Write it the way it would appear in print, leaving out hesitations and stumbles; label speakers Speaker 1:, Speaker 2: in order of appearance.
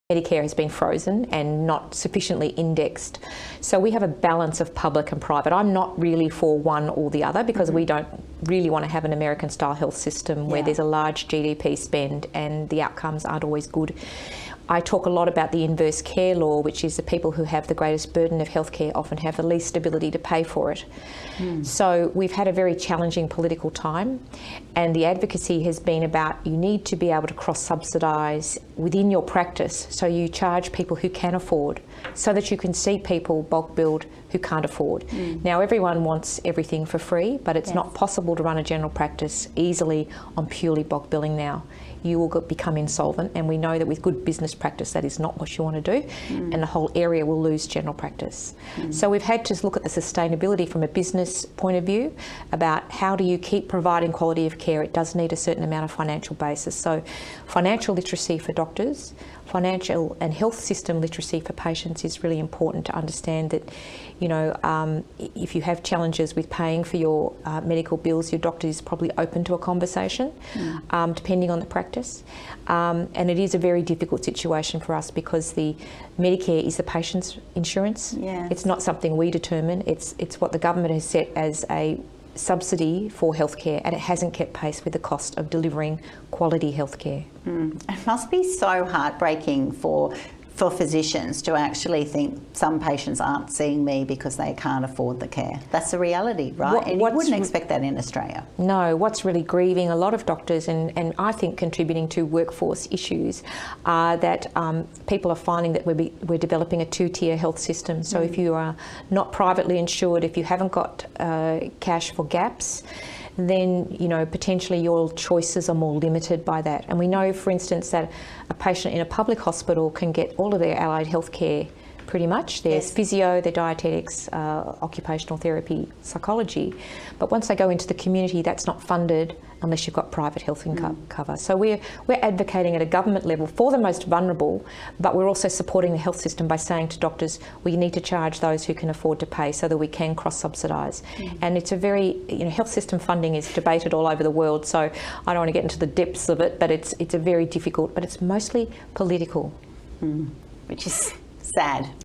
Speaker 1: Medicare has been frozen and not sufficiently indexed. So we have a balance of public and private. I'm not really for one or the other because we don't really want to have an American style health system where there's a large GDP spend and the outcomes aren't always good. I talk a lot about the inverse care law, which is the people who have the greatest burden of healthcare often have the least ability to pay for it. So we've had a very challenging political time, and the advocacy has been about you need to be able to cross-subsidise within your practice, so you charge people who can afford, so that you can see people bulk billed who can't afford. Now everyone wants everything for free, but it's not possible to run a general practice easily on purely bulk billing now. You will become insolvent, and we know that with good business practice that is not what you want to do, and the whole area will lose general practice. So we've had to look at the sustainability from a business point of view about how do you keep providing quality of care. It does need a certain amount of financial basis. So financial literacy for doctors, financial and health system literacy for patients is really important to understand that, you know, if you have challenges with paying for your medical bills, your doctor is probably open to a conversation, depending on the practice. And it is a very difficult situation for us because the Medicare is the patient's insurance. It's not something we determine. It's what the government has set as a subsidy for healthcare, and it hasn't kept pace with the cost of delivering quality healthcare.
Speaker 2: It must be so heartbreaking for physicians to actually think some patients aren't seeing me because they can't afford the care. That's the reality, right? And you wouldn't expect that in Australia. No,
Speaker 1: what's really grieving a lot of doctors and I think contributing to workforce issues are that people are finding that we're developing a two-tier health system. So if you are not privately insured, if you haven't got cash for gaps, then, you know, potentially your choices are more limited by that. And we know, for instance, that a patient in a public hospital can get all of their allied health care pretty much. There's physio, their dietetics, occupational therapy, psychology. But once they go into the community, that's not funded unless you've got private health cover. So we're advocating at a government level for the most vulnerable, but we're also supporting the health system by saying to doctors, we need to charge those who can afford to pay so that we can cross-subsidise. And it's a very, you know, health system funding is debated all over the world, so I don't want to get into the depths of it, but it's a very difficult, but it's mostly political.
Speaker 2: Which is sad.